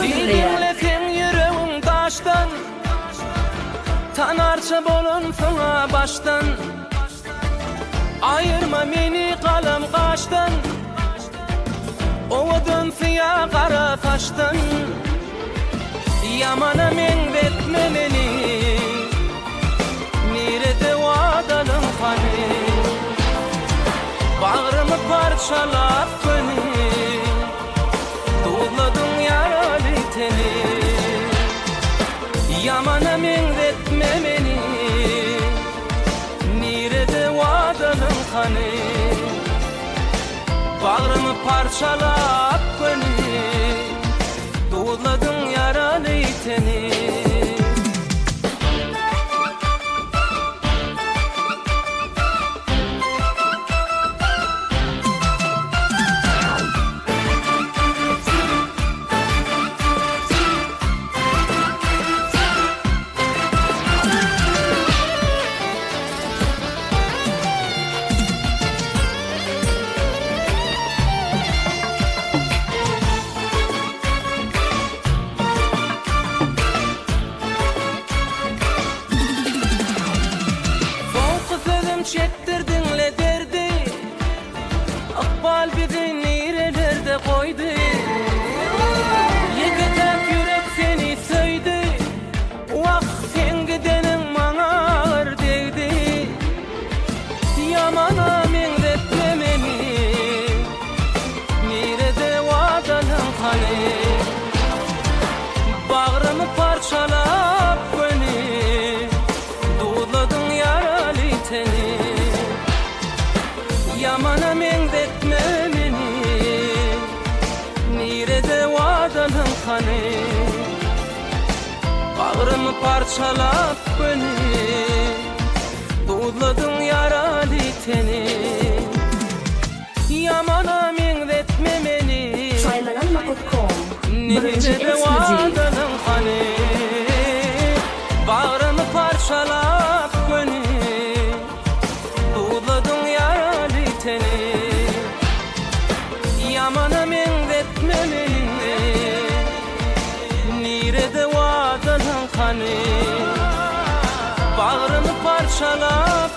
Dinle sen yüreğin taştan, tanarça bolun sana baştan. Ayırma meni kalem kaştan, ova dönsiya kara taştan. Yamana men betme meni, nirede vadalım hani. Bağrımı parçalap beni, doğladın yaralı teni. Yamana men betme meni, nirede vadalım hani. Bağrımı parçalap beni, doğladın yaralı teni. Çektirdin le derdi, akbal bizi nerelerde koydu. Yıkacak yürek seni söydü, vah sen gidenin bana ağır değdi. Yamana menletme beni, nerede vadalım hani. Bağrımı parçalap beni, doğladın yaralı teni. Yamana mendetme beni, nirede vadalım hani. Bağrımı parçalap beni, doğladın yaralı teni. Yamana mendetme beni, nirede vadalım hani. Bağrımı parçalap beni, doğladın yaralı teni. Yamana mendetme beni, nirede vadalım hani. Bağrımı parçalap